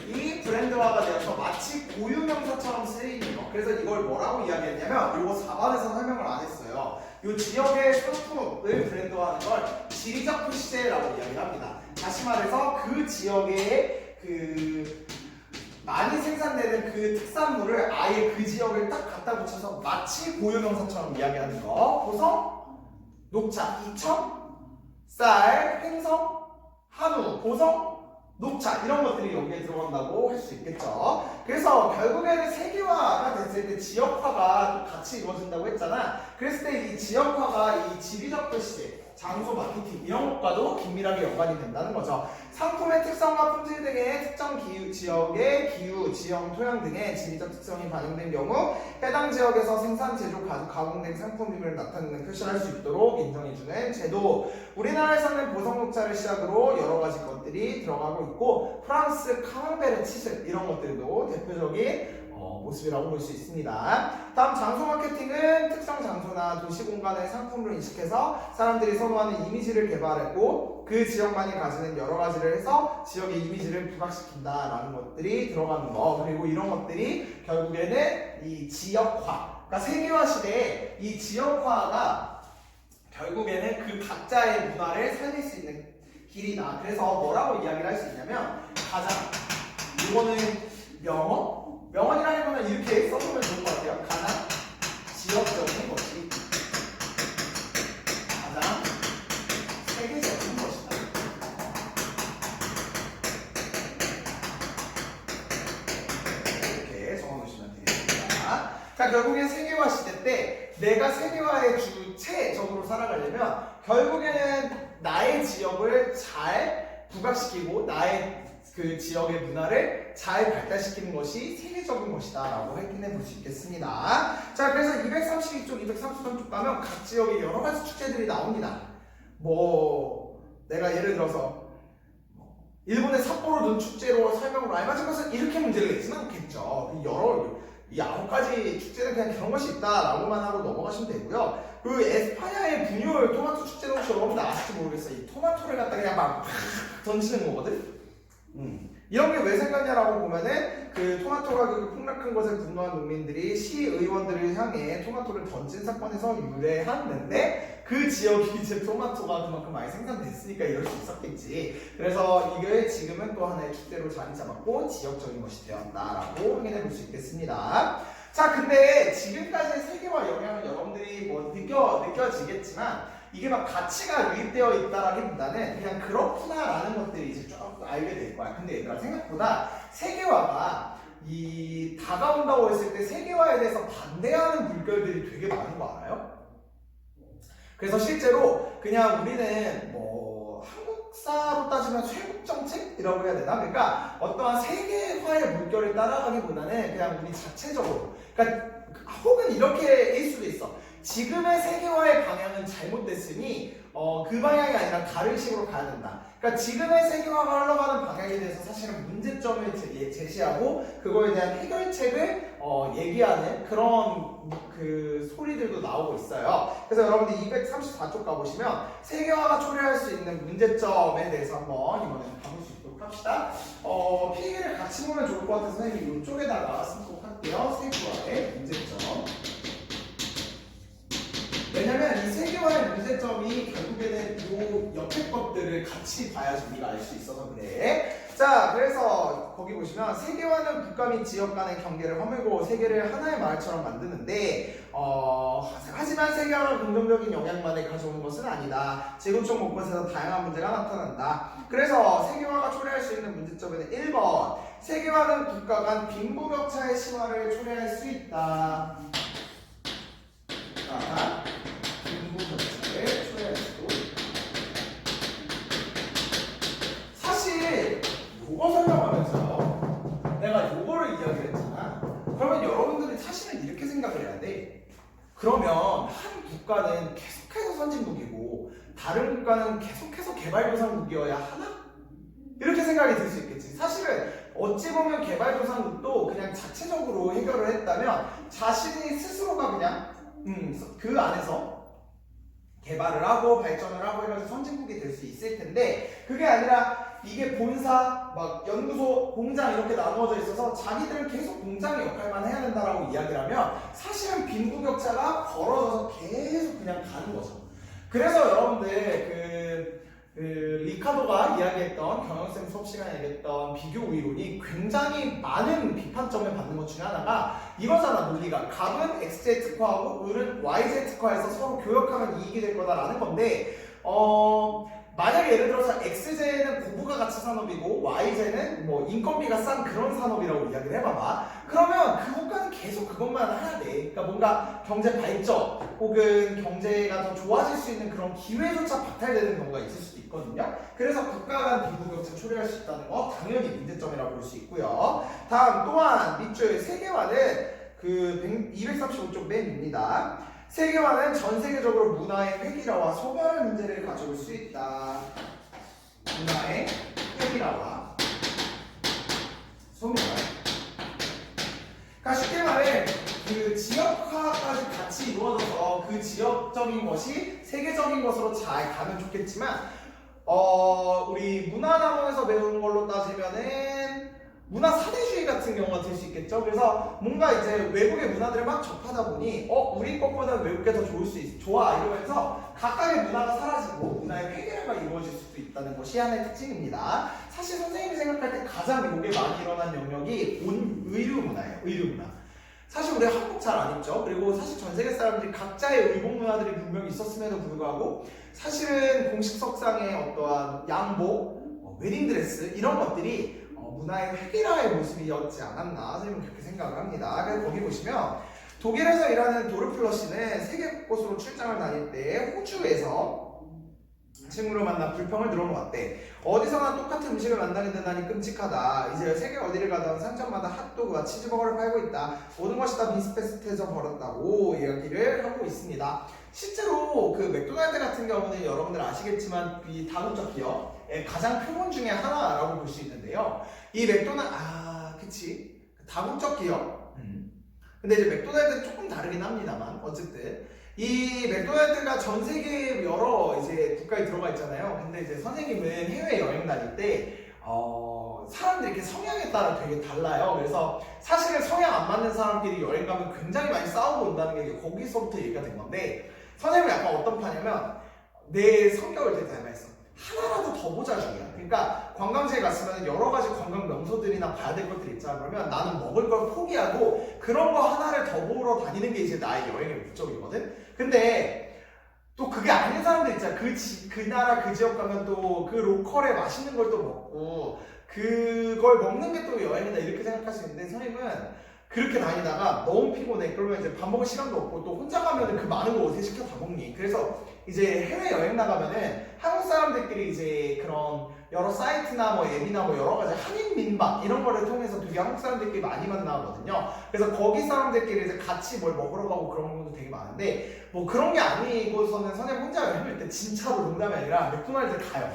이 브랜드화가 되어서 마치 고유명사처럼 쓰이는 거. 그래서 이걸 뭐라고 이야기했냐면, 요거 4번에서 설명을 안 했어요. 요 지역의 상품을 브랜드화하는 걸 지리적 표시제라고 이야기합니다. 다시 말해서 그 지역의 많이 생산되는 그 특산물을 아예 그 지역을 딱 갖다 붙여서 마치 고유명사처럼 이야기하는 거. 고성, 녹차, 이천, 쌀, 횡성, 한우, 고성, 녹차 이런 것들이 여기에 들어간다고 할 수 있겠죠. 그래서 결국에는 세계화가 됐을 때 지역화가 같이 이루어진다고 했잖아. 그랬을 때 이 지역화가 이 지리적 표시제, 장소 마케팅 이런 것과도 긴밀하게 연관이 된다는 거죠. 상품의 특성과 품질 등의 특정 지역의 기후, 지형, 토양 등의 지리적 특성이 반영된 경우 해당 지역에서 생산, 제조, 가공 등 상품임을 나타내는 표시를 할 수 있도록 인정해주는 제도. 우리나라에서는 보성녹차를 시작으로 여러 가지 것들이 들어가고 있고, 프랑스 카망베르 치즈 이런 것들도 대표적인 모습이라고 볼 수 있습니다. 다음 장소 마케팅은 특정 장소나 도시 공간의 상품을 인식해서 사람들이 선호하는 이미지를 개발했고 그 지역만이 가지는 여러 가지를 해서 지역의 이미지를 부각시킨다라는 것들이 들어가는 거. 그리고 이런 것들이 결국에는 이 지역화, 그러니까 세계화 시대에 이 지역화가 결국에는 그 각자의 문화를 살릴 수 있는 길이다. 그래서 뭐라고 이야기를 할 수 있냐면, 가장 이거는 명언이라는 거는 이렇게 써보면 좋을 것 같아요. 가장 지역적인 것이 가장 세계적인 것이다. 이렇게 적어놓으시면 되겠습니다. 자, 결국엔 세계화 시대 때 내가 세계화의 주체적으로 살아가려면 결국에는 나의 지역을 잘 부각시키고 나의 그 지역의 문화를 잘 발달시키는 것이 세계적인 것이다 라고 확인해 볼 수 있겠습니다. 자, 그래서 232쪽, 233쪽 가면 각 지역에 여러 가지 축제들이 나옵니다. 뭐 내가 예를 들어서 일본의 삿포로 눈 축제로 설명으로 알맞은 것은 이렇게 문제를 내지는 않겠죠. 이 9가지 축제는 그냥 그런 것이 있다라고만 하고 넘어가시면 되고요. 그 에스파냐의 분유월 토마토 축제는 혹시 여러분들 아실지 모르겠어요. 이 토마토를 갖다 그냥 막 던지는 거거든. 이런 게 왜 생겼냐라고 보면은 그 토마토 가격이 폭락한 것에 분노한 농민들이 시의원들을 향해 토마토를 던진 사건에서 유래했는데 그 지역이 이제 토마토가 그만큼 많이 생산됐으니까 이럴 수 있었겠지. 그래서 이게 지금은 또 하나의 축제로 자리 잡았고 지역적인 것이 되었다라고 확인해 볼 수 있겠습니다. 자, 근데 지금까지의 세계화 영향은 여러분들이 뭐 느껴지겠지만 이게 막 가치가 유입되어 있다라기보다는 그냥 그렇구나라는 것들이 이제 쭉 알게 될 거야. 근데 얘들아, 생각보다 세계화가 이 다가온다고 했을 때 세계화에 대해서 반대하는 물결들이 되게 많은 거 알아요? 그래서 실제로 그냥 우리는 뭐 한국사로 따지면 쇄국 정책이라고 해야 되나? 그러니까 어떠한 세계화의 물결을 따라가기보다는 그냥 우리 자체적으로, 그러니까 혹은 이렇게일 수도 있어. 지금의 세계화의 방향은 잘못됐으니 그 방향이 아니라 다른 식으로 가야 된다. 그러니까 지금의 세계화가 흘러가는 방향에 대해서 사실은 문제점을 제시하고 그거에 대한 해결책을 얘기하는 그런 그 소리들도 나오고 있어요. 그래서 여러분들 234쪽 가보시면 세계화가 초래할 수 있는 문제점에 대해서 한번 이번에는 가볼 수 있도록 합시다. 필기를 같이 보면 좋을 것 같아서 선생님이 이쪽에다가 쓰도록 할게요. 세계화의 문제점. 왜냐면 이 세계화의 문제점이 결국에는 이 옆에 것들을 같이 봐야지 우리가 알 수 있어서 그래. 자, 그래서 거기 보시면 세계화는 국가 및 지역 간의 경계를 허물고 세계를 하나의 마을처럼 만드는데 하지만 세계화가 긍정적인 영향만을 가져오는 것은 아니다. 지구촌 곳곳에서 다양한 문제가 나타난다. 그래서 세계화가 초래할 수 있는 문제점에는 1번 세계화는 국가 간 빈부격차의 심화를 초래할 수 있다. 사실 요거 설명하면서 내가 요거를 이야기를 했잖아. 그러면 여러분들이 사실은 이렇게 생각을 해야 돼. 그러면 한 국가는 계속해서 선진국이고 다른 국가는 계속해서 개발도상국이어야 하나? 이렇게 생각이 들 수 있겠지. 사실은 어찌 보면 개발도상국도 그냥 자체적으로 해결을 했다면 자신이 스스로가 그냥 그 안에서 개발을 하고 발전을 하고 해가지고 선진국이 될 수 있을 텐데 그게 아니라 이게 본사, 막 연구소, 공장 이렇게 나누어져 있어서 자기들은 계속 공장의 역할만 해야 된다라고 이야기를 하면 사실은 빈부격차가 벌어져서 계속 그냥 가는 거죠. 그래서 여러분들 리카도가 이야기했던 경영쌤 수업 시간에 얘기했던 비교 우위론이 굉장히 많은 비판점을 받는 것 중에 하나가 이거잖아. 논리가 갑은 XZ화하고 을은 YZ화해서 서로 교역하면 이익이 될 거다라는 건데 만약에 예를 들어서 XJ는 고부가 가치 산업이고 YJ는 뭐 인건비가 싼 그런 산업이라고 이야기를 해봐봐. 그러면 그 국가는 계속 그것만 해야 돼. 그러니까 뭔가 경제 발전 혹은 경제가 더 좋아질 수 있는 그런 기회조차 박탈되는 경우가 있을 수도 있거든요. 그래서 국가 간 빈부격차 초래할 수 있다는 거 당연히 문제점이라고 볼 수 있고요. 다음 또한 밑줄 세계화는 그 235쪽 맨 위입니다. 세계화는 전 세계적으로 문화의 획일화와 소멸 문제를 가져올 수 있다. 문화의 획일화와 소멸. 그러니까 쉽게 말해 그 지역화까지 같이 이루어져서 그 지역적인 것이 세계적인 것으로 잘 가면 좋겠지만 우리 문화학원에서 배우는 걸로 따지면은 문화 사대주의 같은 경우가 될 수 있겠죠. 그래서 뭔가 이제 외국의 문화들을 막 접하다 보니 우리 것보다 외국 게 더 좋아 이러면서 각각의 문화가 사라지고 문화의 획일화가 이루어질 수도 있다는 것이 하나의 특징입니다. 사실 선생님이 생각할 때 가장 외국에 많이 일어난 영역이 의류 문화예요. 의류 문화. 사실 우리 한복 잘 안 입죠. 그리고 사실 전 세계 사람들이 각자의 의복 문화들이 분명히 있었음에도 불구하고 사실은 공식석상의 어떠한 양복, 웨딩드레스 이런 것들이 문화의 획일화의 모습이었지 않았나 선생님은 그렇게 생각을 합니다. 그래서 거기 보시면 독일에서 일하는 도르플러 씨는 세계 곳으로 출장을 다닐 때 호주에서 친구를 만나 불평을 들어놓았대. 어디서나 똑같은 음식을 만나게 된다니 끔찍하다. 이제 세계 어디를 가든 상점마다 핫도그와 치즈버거를 팔고 있다. 모든 것이 다 비슷비슷해져 버렸다고 이야기를 하고 있습니다. 실제로 그 맥도날드 같은 경우는 여러분들 아시겠지만 이 다국적 기업의 가장 표본 중에 하나라고 볼 수 있는데요. 이 그치. 다국적 기업. 근데 이제 맥도날드는 조금 다르긴 합니다만 어쨌든 이 맥도날드가 전 세계 여러 이제 국가에 들어가 있잖아요. 근데 이제 선생님은 해외 여행 다닐 때 사람들이 이렇게 성향에 따라 되게 달라요. 그래서 사실은 성향 안 맞는 사람끼리 여행 가면 굉장히 많이 싸우고 온다는 게 거기서부터 얘기가 된 건데 선생님은 약간 어떤 파냐면 내 성격을 되게 닮아있어. 하나라도 더 보자 중이야. 그러니까 관광지에 갔으면 여러 가지 관광 명소들이나 봐야 될 것들이 있잖아. 그러면 나는 먹을 걸 포기하고 그런 거 하나를 더 보러 다니는 게 이제 나의 여행의 목적이거든. 근데 또 그게 아닌 사람들 있잖아. 그 나라 그 지역 가면 또 그 로컬에 맛있는 걸 또 먹고 그걸 먹는 게 또 여행이다 이렇게 생각할 수 있는데 선생님은 그렇게 다니다가 너무 피곤해. 그러면 이제 밥 먹을 시간도 없고 또 혼자 가면은 그 많은 거 어떻게 시켜 다 먹니? 그래서 이제 해외 여행 나가면은 한국 사람들끼리 이제 그런 여러 사이트나 뭐 앱이나 뭐 여러 가지 한인 민박 이런 거를 통해서 되게 한국 사람들끼리 많이 만나거든요. 그래서 거기 사람들끼리 이제 같이 뭘 먹으러 가고 그런 것도 되게 많은데 뭐 그런 게 아니고서는 선생님 혼자 여행할 때 진짜로 농담이 아니라 맥도날드 가요.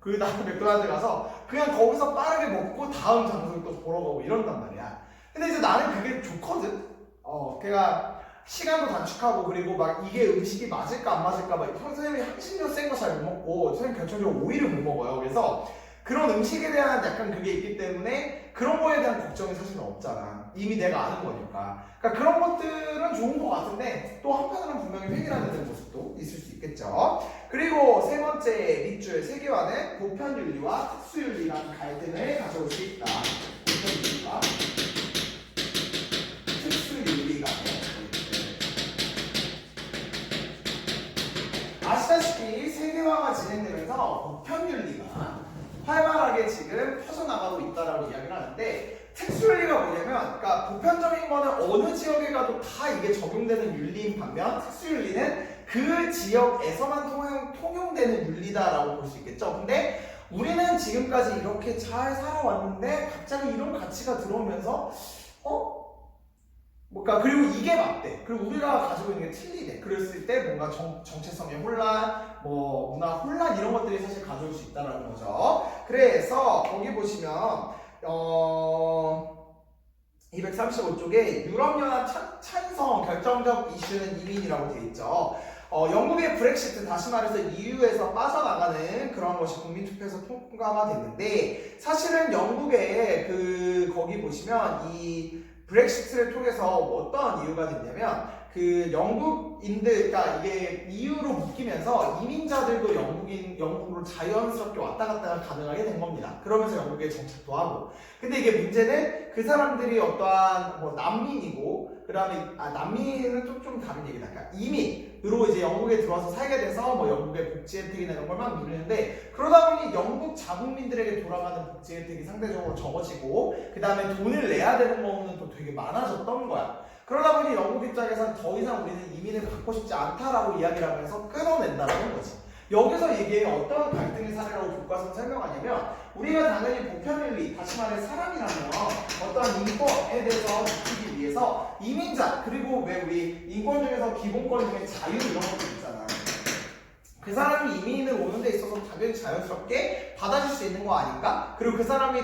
그 다음에 맥도날드 가서 그냥 거기서 빠르게 먹고 다음 장소를 또 보러 가고 이런단 말이야. 근데 이제 나는 그게 좋거든. 걔가 시간도 단축하고 그리고 막 이게 음식이 맞을까 안 맞을까 막 선생님이 향신료 센 거 잘 못 먹고 선생님 결정적으로 오이를 못 먹어요. 그래서 그런 음식에 대한 약간 그게 있기 때문에 그런 거에 대한 걱정이 사실은 없잖아. 이미 내가 아는 거니까. 그러니까 그런 것들은 좋은 것 같은데 또 한편으로는 분명히 획일화되는 모습도 있을 수 있겠죠. 그리고 세 번째 밑줄 세계화는 보편윤리와 특수윤리라는 갈등을 가져올 수 있다. 보편윤리와 특수윤리가 아시다시피 세계화가 진행되면서 보편윤리가 활발하게 지금 퍼져나가고 있다라고 이야기를 하는데 특수윤리가 뭐냐면 그러니까 보편적인 거는 어느 지역에 가도 다 이게 적용되는 윤리인 반면 특수윤리는 그 지역에서만 통용되는 윤리다라고 볼 수 있겠죠. 근데 우리는 지금까지 이렇게 잘 살아왔는데 갑자기 이런 가치가 들어오면서 그러니까 그리고 이게 맞대. 그리고 우리가 가지고 있는 게 틀리대. 그랬을 때 뭔가 정체성의 혼란, 뭐 문화 혼란 이런 것들이 사실 가져올 수 있다는 거죠. 그래서 거기 보시면 235쪽에 유럽연합 찬성 결정적 이슈는 이민이라고 되어 있죠. 영국의 브렉시트, 다시 말해서 EU에서 빠져나가는 그런 것이 국민투표에서 통과가 됐는데 사실은 영국의 거기 보시면 이 브렉시트를 통해서 어떠한 이유가 됐냐면 그 영국인들, 그러니까 이게 EU로 묶이면서 이민자들도 영국으로 자연스럽게 왔다 갔다 가능하게 된 겁니다. 그러면서 영국에 정착도 하고. 근데 이게 문제는 그 사람들이 어떠한 뭐 난민이고, 그 다음에 난민은 좀 다른 얘기다. 그러니까 이민으로 이제 영국에 들어와서 살게 돼서 뭐 영국의 복지 혜택이나 이런 걸만 누리는데 그러다 보니 영국 자국민들에게 돌아가는 복지 혜택이 상대적으로 적어지고 그 다음에 돈을 내야 되는 거는 또 되게 많아졌던 거야. 그러다 보니 영국 입장에서는 더 이상 우리는 이민을 갖고 싶지 않다라고 이야기를 하면서 끊어낸다는 거지. 여기서 얘기해 어떤 갈등의 사례라고 교과서는 설명하냐면 우리가 당연히 보편윤리, 다시 말해 사람이라면 어떠한 인권에 대해서 지키기 위해서 이민자, 그리고 왜 우리 인권 중에서 기본권 중에 자유 이런 것도 있잖아. 그 사람이 이민을 오는 데 있어서 당연히 자연스럽게 받아줄 수 있는 거 아닌가? 그리고 그 사람이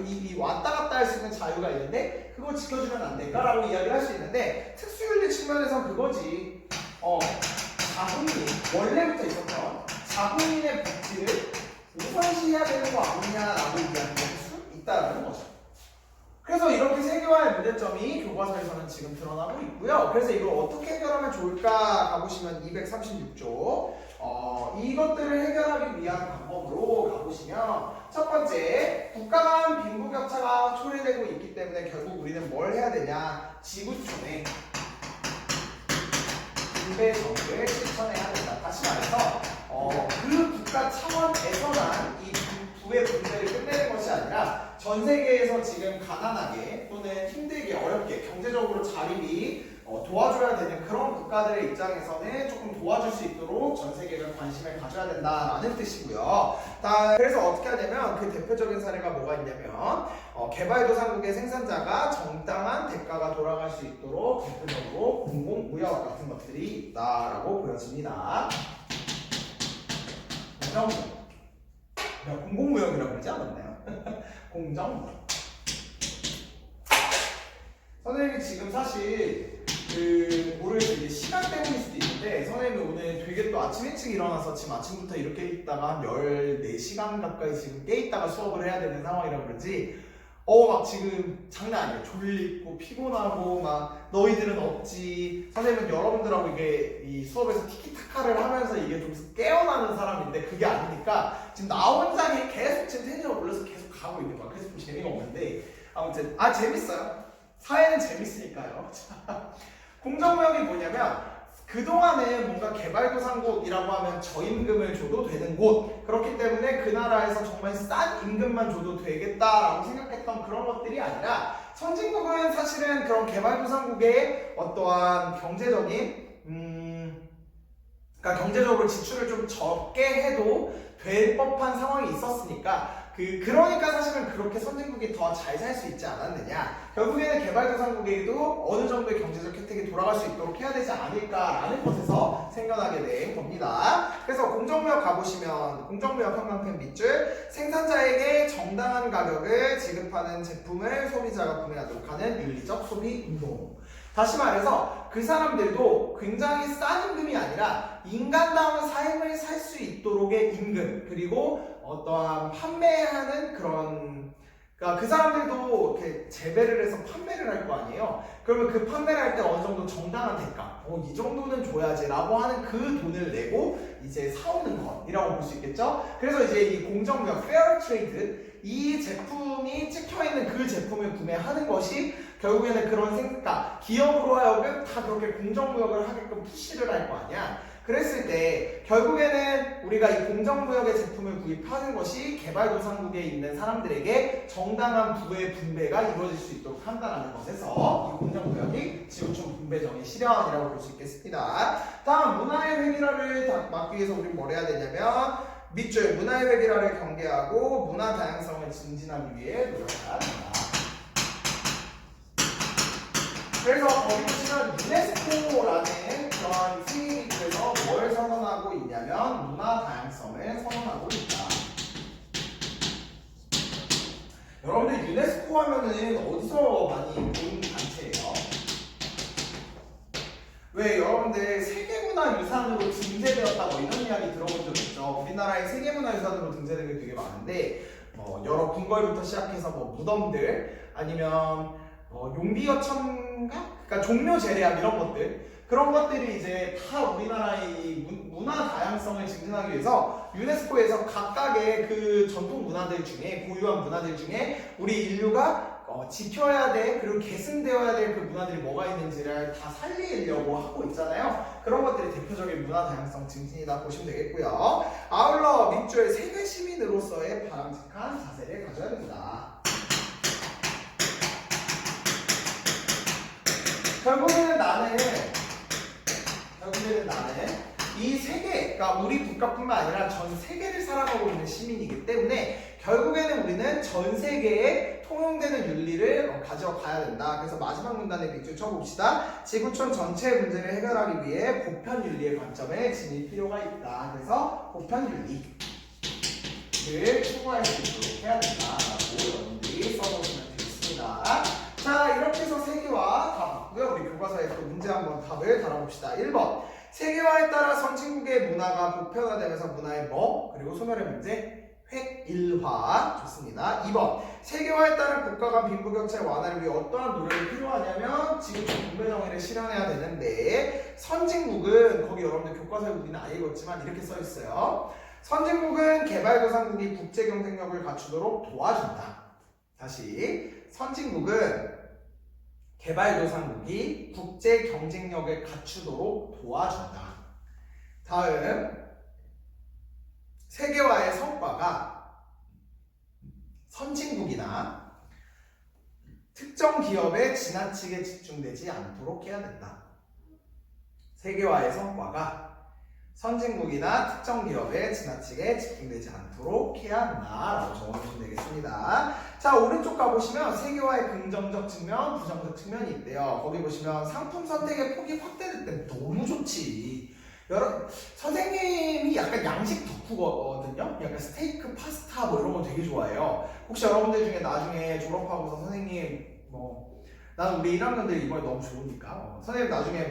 이 왔다 갔다 할 수 있는 자유가 있는데 그거 지켜주면 안 될까라고 이야기를 할 수 있는데 특수윤리 측면에서 그거지. 자국민, 원래부터 있었던 자국민의 복지를 우선시해야 되는 거 아니냐라고 이야기할 수 있다는 거죠. 그래서 이렇게 세계화의 문제점이 교과서에서는 지금 드러나고 있고요. 그래서 이걸 어떻게 해결하면 좋을까 가보시면 236조 이것들을 해결하기 위한 방법으로 가보시면 첫 번째, 국가 간 빈부격차가 초래되고 있기 때문에 결국 우리는 뭘 해야 되냐, 지구촌에 분배 정책을 실천해야 된다. 다시 말해서 그 국가 차원에서만 이 부의 분배를 끝내는 것이 아니라 전 세계에서 지금 가난하게 또는 힘들게 어렵게 경제적으로 자립이 도와줘야 되는 그런 국가들의 입장에서는 조금 도와줄 수 있도록 전 세계가 관심을 가져야 된다라는 뜻이고요. 그래서 어떻게 하냐면 그 대표적인 사례가 뭐가 있냐면 개발도상국의 생산자가 정당한 대가가 돌아갈 수 있도록 대표적으로 공공무역 같은 것들이 있다라고 보여집니다. 공공무역이라고 그러지 않았나요? 공정무역. 선생님이 지금 사실 모르겠어요. 이게 시간 때문일 수도 있는데 선생님이 오늘 되게 또 아침 일찍 일어나서 지금 아침부터 이렇게 있다가 한 14시간 가까이 지금 깨 있다가 수업을 해야 되는 상황이라 그런지 막 지금 장난 아니에요. 졸리고 피곤하고 막 너희들은 없지. 선생님은 여러분들하고 이게 이 수업에서 티키타카를 하면서 이게 좀 깨어나는 사람인데 그게 아니니까 지금 나 혼자 계속 지금 텐션을 올려서 계속 가고 있는 거야. 그래서 좀 재미가 없는데 아무튼 재밌어요. 사회는 재밌으니까요. 공정무역이 뭐냐면 그동안에 뭔가 개발도상국이라고 하면 저임금을 줘도 되는 곳, 그렇기 때문에 그 나라에서 정말 싼 임금만 줘도 되겠다라고 생각했던 그런 것들이 아니라 선진국은 사실은 그런 개발도상국의 어떠한 경제적인 그러니까 경제적으로 지출을 좀 적게 해도 될 법한 상황이 있었으니까 그러니까 사실은 그렇게 선진국이 더 잘 살 수 있지 않았느냐. 결국에는 개발도상국에도 어느 정도의 경제적 혜택이 돌아갈 수 있도록 해야 되지 않을까라는 것에서 생겨나게 된 겁니다. 그래서 공정무역 가보시면 공정무역 형광펜 밑줄 생산자에게 정당한 가격을 지급하는 제품을 소비자가 구매하도록 하는 윤리적 소비 운동. 다시 말해서 그 사람들도 굉장히 싼 임금이 아니라 인간다운 삶을 살 수 있도록의 임금, 그리고 어떠한 판매하는 그러니까 그 사람들도 이렇게 재배를 해서 판매를 할 거 아니에요. 그러면 그 판매를 할 때 어느 정도 정당한 대가, 이 정도는 줘야지라고 하는 그 돈을 내고 이제 사오는 것이라고 볼 수 있겠죠. 그래서 이제 이 공정무역, 페어 트레이드, 이 제품이 찍혀 있는 그 제품을 구매하는 것이 결국에는 그러니까 기업으로 하여금 다 그렇게 공정무역을 하게끔 푸시를 할 거 아니야. 그랬을 때 결국에는 우리가 이 공정무역의 제품을 구입하는 것이 개발도상국에 있는 사람들에게 정당한 부의 분배가 이루어질 수 있도록 한다는 것에서 이 공정무역이 지구촌 분배정의 실현이라고 볼 수 있겠습니다. 다음 문화의 획일화를 막기 위해서 우리는 뭘 해야 되냐면 밑줄 문화의 획일화를 경계하고 문화 다양성을 증진하기 위해 노력해야 합니다. 그래서 거기 보시면 유네스코라는 그런 세계기구에서 뭘 선언하고 있냐면 문화 다양성을 선언하고 있다. 여러분들 유네스코 하면은 어디서 많이 본 단체예요? 왜 여러분들 세계문화유산으로 등재되었다 뭐 이런 이야기 들어본 적 있죠? 우리나라에 세계문화유산으로 등재된 게 되게 많은데 여러 궁궐부터 시작해서 무덤들 아니면 용비어천가? 그러니까 종묘 제례함 이런 것들, 그런 것들이 이제 다 우리나라의 문화 다양성을 증진하기 위해서 유네스코에서 각각의 그 전통 문화들 중에 고유한 문화들 중에 우리 인류가 지켜야 돼, 그리고 계승되어야 될 그 문화들이 뭐가 있는지를 다 살리려고 하고 있잖아요. 그런 것들이 대표적인 문화 다양성 증진이다 보시면 되겠고요. 아울러 밑줄 세계 시민으로서의 바람직한 자세를 가져야 됩니다. 결국에는 나는 이 세계, 그러니까 우리 국가뿐만 아니라 전 세계를 살아가고 있는 시민이기 때문에 결국에는 우리는 전 세계에 통용되는 윤리를 가져가야 된다. 그래서 마지막 문단에 밑줄 쳐봅시다. 지구촌 전체의 문제를 해결하기 위해 보편윤리의 관점에 지닐 필요가 있다. 그래서 보편윤리를 추구할 수 있도록 해야 된다라고 여러분들이 써보시면 되겠습니다. 자, 이렇게 해서 세계화 다 봤고요. 우리 교과서에 또 문제 한번 답을 달아봅시다. 1번 세계화에 따라 선진국의 문화가 보편화되면서 문화의 그리고 소멸의 문제 획일화. 좋습니다. 2번 세계화에 따른 국가 간 빈부격차 완화를 위해 어떠한 노력이 필요하냐면 지구촌 분배정의를 실현해야 되는데 선진국은 거기 여러분들 교과서에 우리는 안 읽었지만 이렇게 써있어요. 선진국은 개발도상국이 국제 경쟁력을 갖추도록 도와준다. 다시 선진국은 개발도상국이 국제 경쟁력을 갖추도록 도와준다. 다음, 세계화의 성과가 선진국이나 특정 기업에 지나치게 집중되지 않도록 해야 된다. 세계화의 성과가 선진국이나 특정 기업에 지나치게 집중되지 않도록 해야 한다라고 적어주시면 되겠습니다. 자, 오른쪽 가보시면 세계화의 긍정적 측면, 부정적 측면이 있대요. 거기 보시면 상품 선택의 폭이 확대될 때 너무 좋지. 선생님이 약간 양식 덕후거든요. 약간 스테이크, 파스타 뭐 이런 거 되게 좋아해요. 혹시 여러분들 중에 나중에 졸업하고서 선생님 나는 우리 1학년들 이번에 너무 좋으니까 선생님 나중에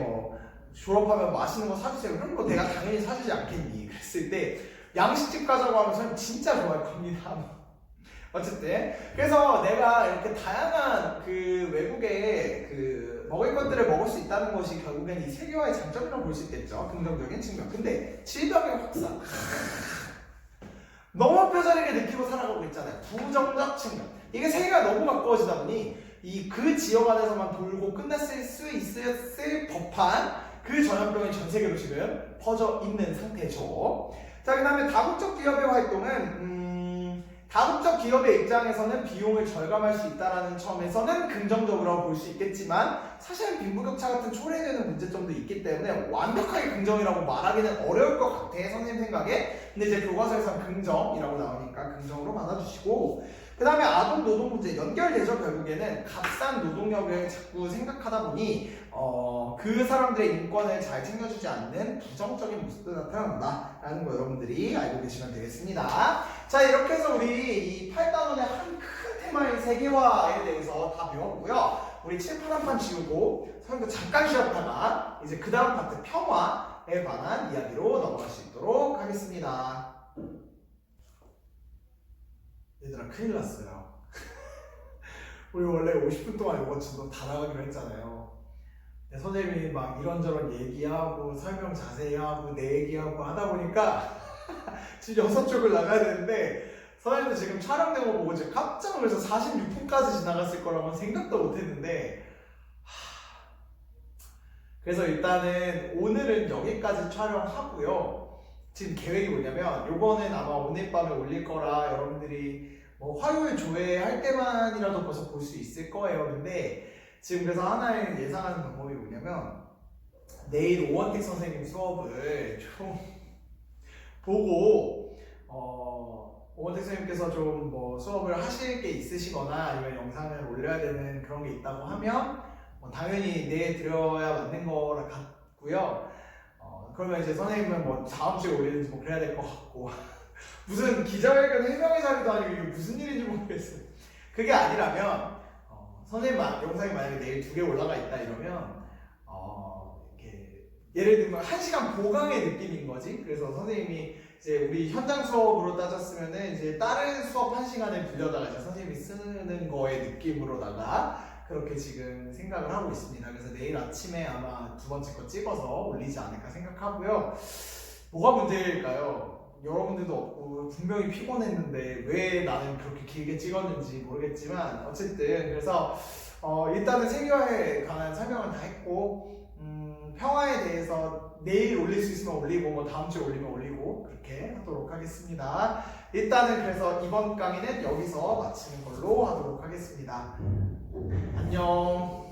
졸업하면 맛있는 거 사주세요. 그럼 내가 당연히 사주지 않겠니? 그랬을 때 양식집 가자고 하면 선생님 진짜 좋아할 겁니다. 어쨌든 그래서 내가 이렇게 다양한 그 외국의 그 먹을 것들을 먹을 수 있다는 것이 결국엔 이 세계화의 장점이라고 볼 수 있겠죠. 긍정적인 측면. 근데 질병의 확산 너무 뼈저리게 느끼고 살아가고 있잖아요. 부정적 측면. 이게 세계가 너무 가까워지다 보니 그 지역 안에서만 돌고 끝났을 수 있었을 법한 그 전염병이 전 세계로 지금 퍼져 있는 상태죠. 자, 그 다음에 다국적 기업의 활동은 다국적 기업의 입장에서는 비용을 절감할 수 있다는 점에서는 긍정적으로 볼 수 있겠지만 사실은 빈부격차 같은 초래되는 문제점도 있기 때문에 완벽하게 긍정이라고 말하기는 어려울 것 같아, 선생님 생각에. 근데 이제 교과서에서는 긍정이라고 나오니까 긍정으로 받아주시고, 그 다음에 아동 노동 문제 연결되죠. 결국에는 값싼 노동력을 자꾸 생각하다 보니 그 사람들의 인권을 잘 챙겨주지 않는 부정적인 모습도 나타난다라는 거 여러분들이 알고 계시면 되겠습니다. 자, 이렇게 해서 우리 이 8단원의 한 큰 테마인 세계화에 대해서 다 배웠고요. 우리 7, 8 한 판 지우고 선생님도 잠깐 쉬었다가 이제 그 다음 파트 평화에 관한 이야기로 넘어갈 수 있도록 하겠습니다. 얘들아, 큰일 났어요. 우리 원래 50분 동안 이거 진도 다 나가기로 했잖아요. 선생님이 막 이런저런 얘기하고 설명 자세히 하고 내 얘기하고 하다 보니까 지금 6쪽을 나가야 되는데 선생님도 지금 촬영된 거 보고 지금 깜짝 놀라서 46분까지 지나갔을 거라고는 생각도 못 했는데, 그래서 일단은 오늘은 여기까지 촬영하고요. 지금 계획이 뭐냐면 요거는 아마 오늘 밤에 올릴 거라 여러분들이 화요일 조회할 때만이라도 벌써 볼 수 있을 거예요. 근데 지금 그래서 하나의 예상하는 방법이 뭐냐면 내일 오원택 선생님 수업을 좀 보고 오원택 선생님께서 좀 수업을 하실 게 있으시거나 아니면 영상을 올려야 되는 그런 게 있다고 하면 당연히 내일 드려야 맞는 거라 같고요. 그러면 이제 선생님은 다음 주에 올리는지 그래야 될 것 같고 무슨 기자회견 해명의 자리도 아니고 이게 무슨 일인지 모르겠어요. 그게 아니라면 선생님 영상이 만약에 내일 2개 올라가 있다 이러면 이렇게 예를 들면 1시간 보강의 느낌인 거지. 그래서 선생님이 이제 우리 현장 수업으로 따졌으면은 이제 다른 수업 1시간을 빌려다가 이제 선생님이 쓰는 거의 느낌으로다가 그렇게 지금 생각을 하고 있습니다. 그래서 내일 아침에 아마 2번째 거 찍어서 올리지 않을까 생각하고요. 뭐가 문제일까요? 여러분들도 없고 분명히 피곤했는데 왜 나는 그렇게 길게 찍었는지 모르겠지만 어쨌든 그래서 일단은 세계화에 관한 설명은 다 했고 평화에 대해서 내일 올릴 수 있으면 올리고 다음 주에 올리면 올리고 그렇게 하도록 하겠습니다. 일단은 그래서 이번 강의는 여기서 마치는 걸로 하도록 하겠습니다. 안녕.